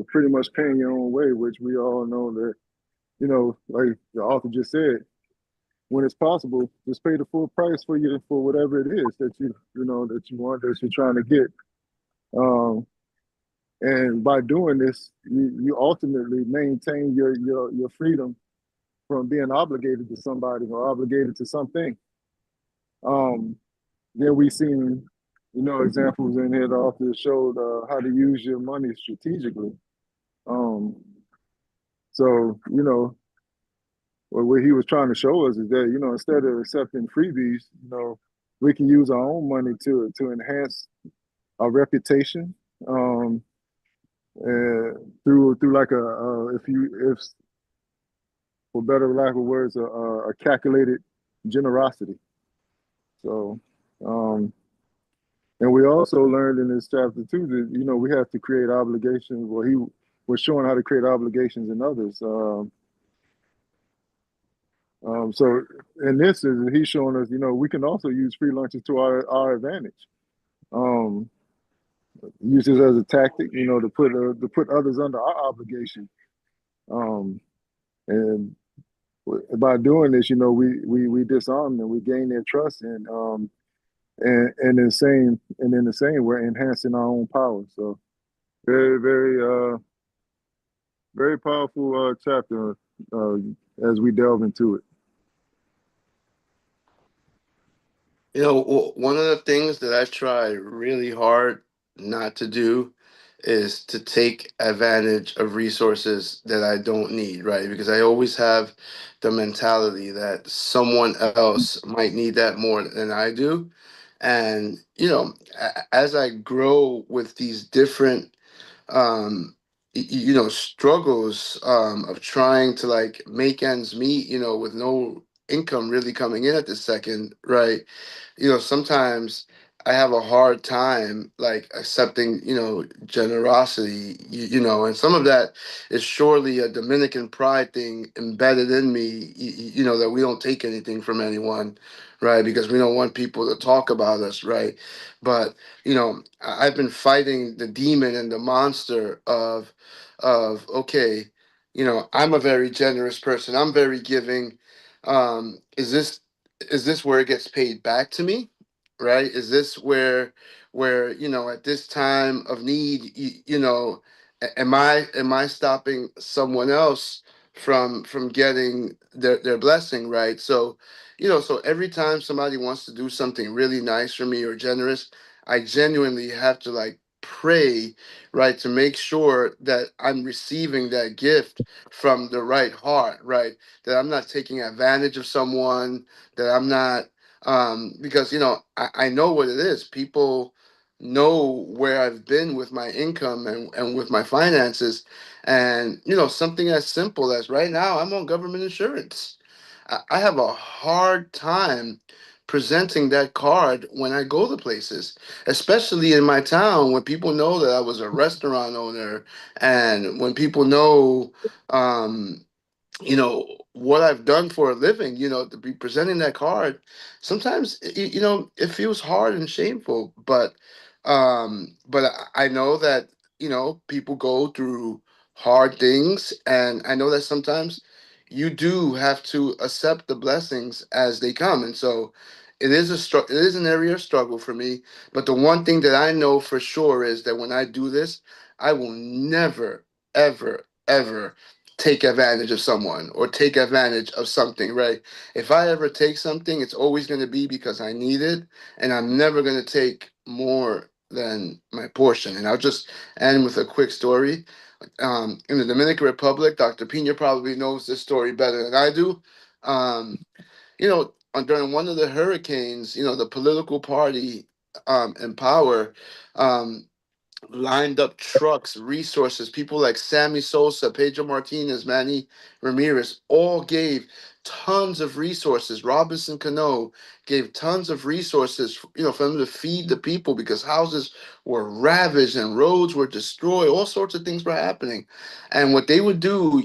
pretty much paying your own way, which we all know that, like the author just said, when it's possible, just pay the full price for whatever it is that you want, that you're trying to get. And by doing this, you ultimately maintain your freedom from being obligated to somebody or obligated to something. Then we've seen, examples in here. The author showed how to use your money strategically. So, what he was trying to show us is that, instead of accepting freebies, we can use our own money to enhance our reputation, um, through like if for better lack of words, a calculated generosity. So, um, and we also learned in this chapter too that we have to create obligations. Well, he was showing how to create obligations in others. So in this is he's showing us, we can also use free lunches to our advantage. Um, use this as a tactic, to put others under our obligation. Um, and by doing this, we disarm them, we gain their trust, and in the same, we're enhancing our own power. So very, very powerful chapter uh, as we delve into it. One of the things that I try really hard not to do is to take advantage of resources that I don't need, right? Because I always have the mentality that someone else might need that more than I do. And, as I grow with these different struggles of trying to like make ends meet, with no income really coming in at the second, right? Sometimes I have a hard time like accepting, generosity, and some of that is surely a Dominican pride thing embedded in me, that we don't take anything from anyone, right? Because we don't want people to talk about us, right? But, I've been fighting the demon and the monster of okay, I'm a very generous person. I'm very giving. Is this where it gets paid back to me, right? Is this where at this time of need, am I stopping someone else from getting their blessing, right? So every time somebody wants to do something really nice for me or generous, I genuinely have to like pray, right, to make sure that I'm receiving that gift from the right heart, right? That I'm not taking advantage of someone, that I'm not, because I know what it is. People know where I've been with my income and with my finances, and something as simple as right now I'm on government insurance. I have a hard time presenting that card when I go to places, especially in my town when people know that I was a restaurant owner, and when people know, um, what I've done for a living, to be presenting that card. Sometimes it feels hard and shameful, but I know that people go through hard things, and I know that sometimes you do have to accept the blessings as they come. And so it is an area of struggle for me, but the one thing that I know for sure is that when I do this, I will never ever ever take advantage of someone or take advantage of something, right? If I ever take something, it's always going to be because I need it, and I'm never going to take more than my portion. And I'll just end with a quick story. In the Dominican Republic, Dr. Pina probably knows this story better than I do. Um, during one of the hurricanes, the political party in power, um, lined up trucks, resources. People like Sammy Sosa, Pedro Martinez, Manny Ramirez all gave tons of resources. Robinson Cano gave tons of resources, for them to feed the people because houses were ravaged and roads were destroyed. All sorts of things were happening. And what they would do,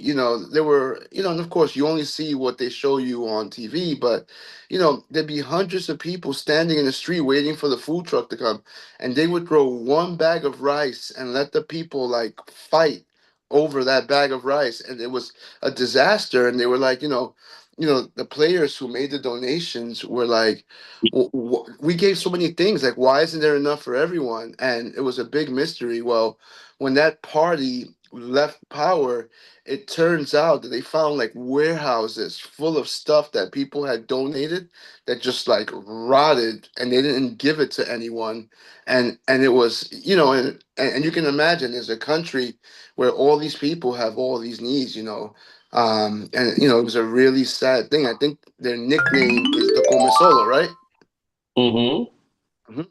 they were, and of course you only see what they show you on TV, but there'd be hundreds of people standing in the street waiting for the food truck to come, and they would throw one bag of rice and let the people like fight over that bag of rice, and it was a disaster. And they were like, the players who made the donations were like, we gave so many things, like why isn't there enough for everyone? And it was a big mystery. Well, when that party left power, it turns out that they found like warehouses full of stuff that people had donated that just like rotted, and they didn't give it to anyone. And it was, and you can imagine there's a country where all these people have all these needs, and it was a really sad thing. I think their nickname is the Come Solo, right? Mm-hmm.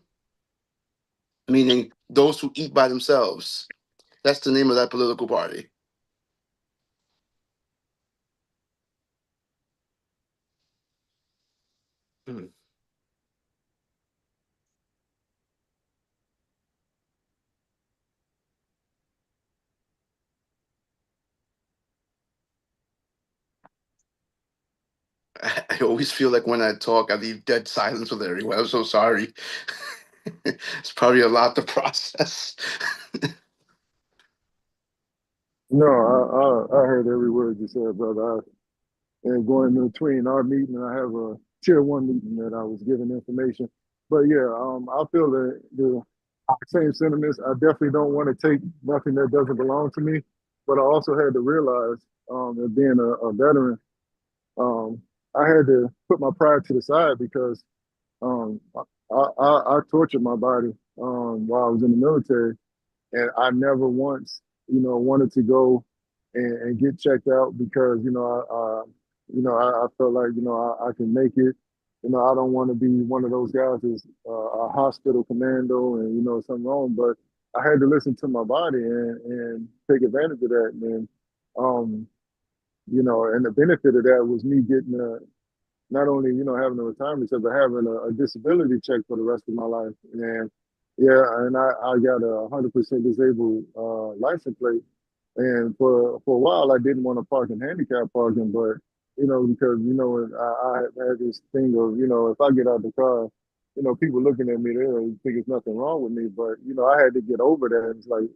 Meaning those who eat by themselves. That's the name of that political party. Hmm. I always feel like when I talk, I leave dead silence with everyone. I'm so sorry. It's probably a lot to process. No, I heard every word you said, brother. And going in between our meeting, I have a tier one meeting that I was giving information. But yeah, I feel the same sentiments. I definitely don't want to take nothing that doesn't belong to me. But I also had to realize, that being a veteran, um, I had to put my pride to the side because um, I tortured my body while I was in the military, and I never once, wanted to go and get checked out because I felt like I can make it. I don't want to be one of those guys that's a hospital commando and something wrong. But I had to listen to my body and take advantage of that. And um, and the benefit of that was me getting not only having a retirement check, but having a disability check for the rest of my life. And yeah, and I got a 100% disabled license plate. And for a while, I didn't want to park in handicap parking, but because I had this thing of if I get out the car, people looking at me, they don't think there's nothing wrong with me. But I had to get over that. It's like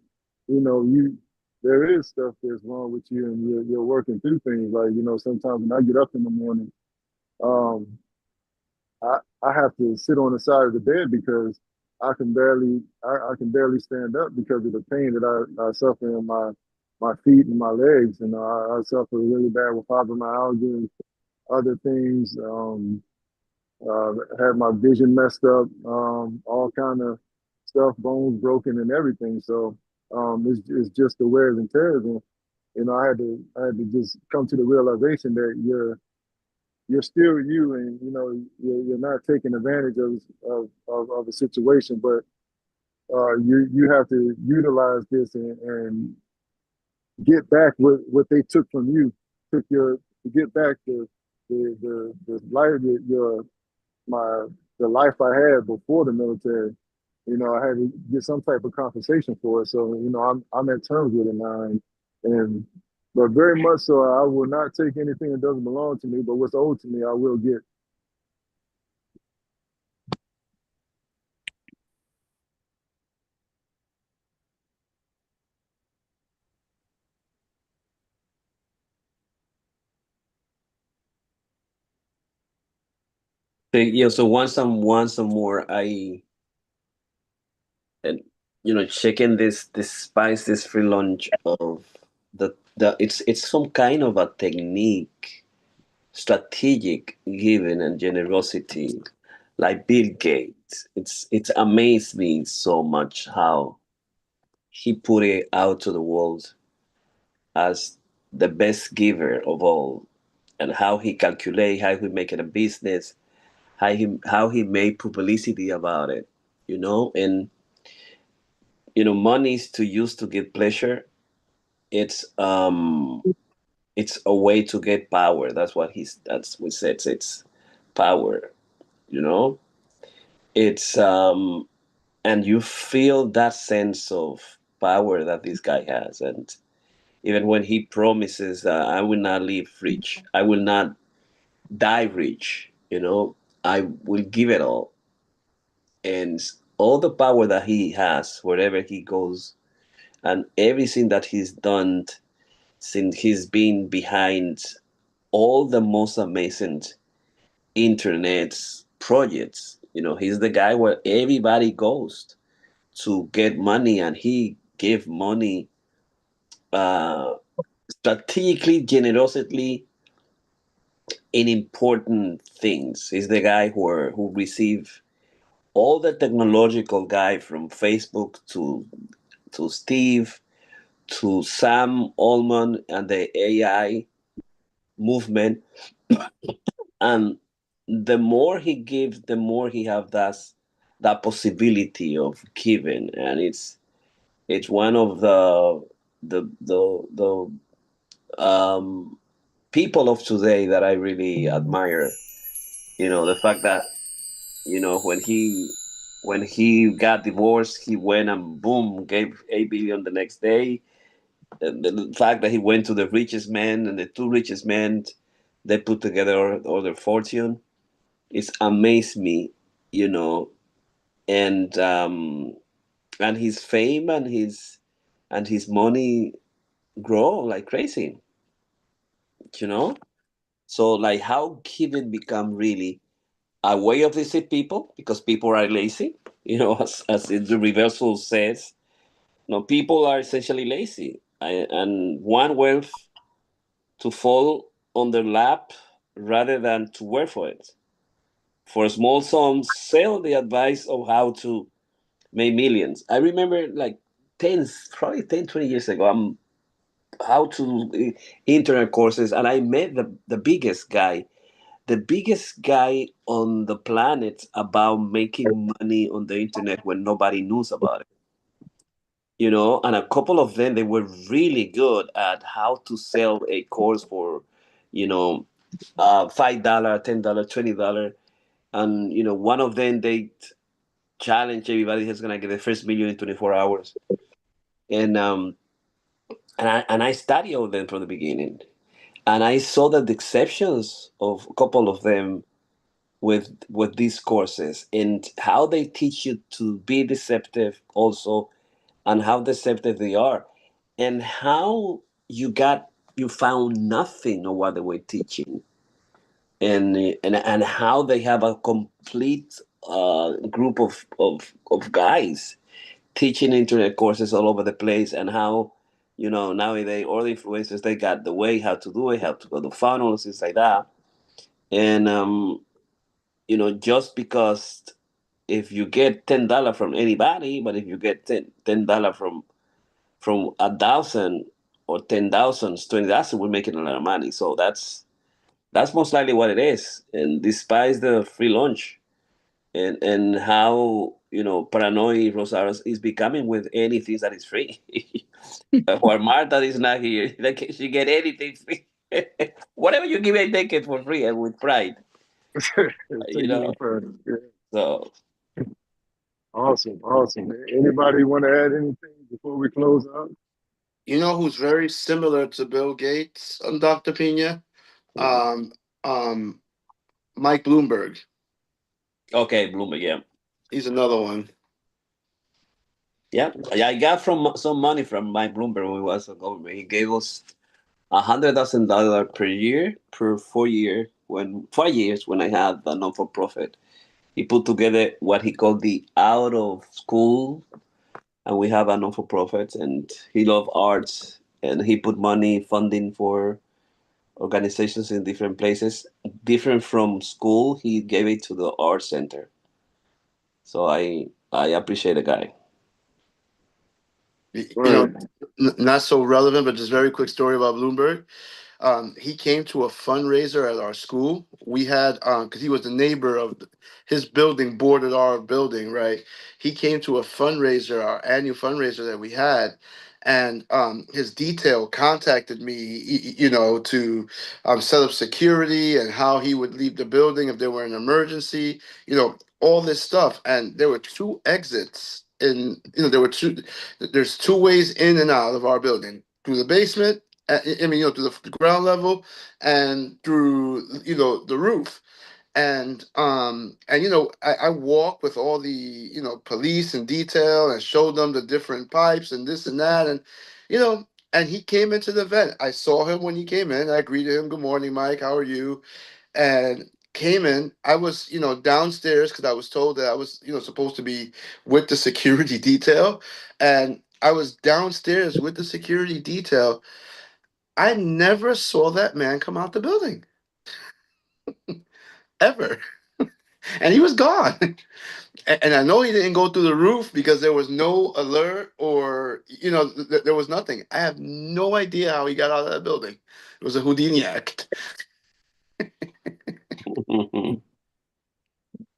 you there is stuff that's wrong with you, and you're working through things. Like sometimes when I get up in the morning, um, I have to sit on the side of the bed because I can barely stand up because of the pain that I suffer in my feet and my legs, and I suffer really bad with fibromyalgia and other things. Had my vision messed up, all kind of stuff, bones broken and everything. So it's just the wear and tear. And I had to just come to the realization that you're still you, and you're not taking advantage of a situation, but you have to utilize this and get back what they took from you, took your to get back the life your my the life I had before the military. I had to get some type of compensation for it. So I'm at terms with it now, and but very much so, I will not take anything that doesn't belong to me. But what's owed to me, I will get. Yeah, so once some more, and checking this spice, this free lunch of it's some kind of a technique, strategic giving and generosity, like Bill Gates. It's amazed me so much how he put it out to the world as the best giver of all, and how he calculate, how he make it a business, how he made publicity about it, and money is to use to get pleasure. It's a way to get power. That's what says it's power, you know it's and you feel that sense of power that this guy has. And even when he promises that I will not live rich, I will not die rich, I will give it all. And all the power that he has wherever he goes, and everything that he's done since he's been behind all the most amazing internet projects. He's the guy where everybody goes to get money, and he gave money uh, strategically, generously in important things. He's the guy who received all the technological guy from Facebook to Steve to Sam Altman and the AI movement, and the more he gives, the more he have that possibility of giving, and it's one of the people of today that I really admire. The fact that when he got divorced, he went and boom gave 8 billion the next day. The fact that he went to the richest man, and the two richest men, they put together all their fortune, it's amazed me, you know, and his fame and his money grow like crazy, you know. So like how giving become really a way of deceive people because people are lazy, as the reversal says. No, people are essentially lazy, and want wealth to fall on their lap rather than to work for it. For small sums, sell the advice of how to make millions. I remember like 10, probably 10, 20 years ago, how to internet courses, and I met the biggest guy on the planet about making money on the internet when nobody knows about it. And a couple of them, they were really good at how to sell a course for, you know, $5, $10, $20. And, one of them, they challenge everybody who's going to get the first million in 24 hours. And, and I studied all of them from the beginning. And I saw that the exceptions of a couple of them with these courses and how they teach you to be deceptive also, and how deceptive they are, and how you found nothing of what they were teaching, and how they have a complete group of guys teaching internet courses all over the place, and how nowadays all the influencers, they got the way how to do it, how to go to funnels, things like that. And just because if you get $10 from anybody, but if you get $10 from 1,000 or 10,000, 20,000, we're making a lot of money. So that's most likely what it is. And despite the free lunch and how paranoid Rosario is becoming with anything that is free. Or Martha is not here, like she get anything free. Whatever you give, I take it for free and with pride. Take You it know. in further. Yeah. So Awesome, awesome. Anybody want to add anything before we close out? You know who's very similar to Bill Gates, Dr. Pina? Um, um, Mike Bloomberg. okay, Bloomberg, yeah. He's another one. Yeah, I got from some money from Mike Bloomberg when he was a government. He gave us $100,000 per year per 4 year when 5 years when I had the non for profit. He put together what he called the out of school, and we have a non for profit. And he loved arts, and he put money funding for organizations in different places, different from school. He gave it to the art center. So I appreciate the guy. You know, Right. not so relevant, but just very quick story about Bloomberg. He came to a fundraiser at our school. We had because he was the neighbor of his building bordered our building, right? He came to a fundraiser, our annual fundraiser that we had, and his detail contacted me, to set up security and how he would leave the building if there were an emergency, all this stuff. And there were two exits. There's two ways in and out of our building through the basement, through the ground level and through, the roof. I walked with all the, police and detail and showed them the different pipes and this and that. And, you know, and he came into the event. I saw him when he came in. I greeted him. Good morning, Mike. How are you? And came in. I was, downstairs because I was told that I was, supposed to be with the security detail. And I was downstairs with the security detail. I never saw that man come out the building ever. And he was gone. And I know he didn't go through the roof because there was no alert or, there was nothing. I have no idea how he got out of that building. It was a Houdini act.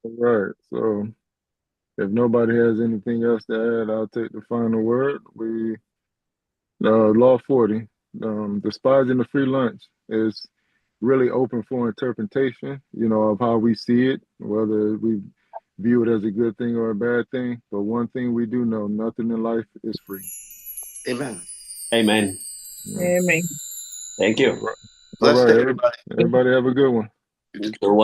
All right. So if nobody has anything else to add, I'll take the final word. Law 40, despising the free lunch is really open for interpretation, of how we see it, whether we view it as a good thing or a bad thing. But one thing we do know, nothing in life is free. Amen. Amen. Yeah. Amen. Thank All you. right. All Blessed right. everybody. Everybody have a good one. So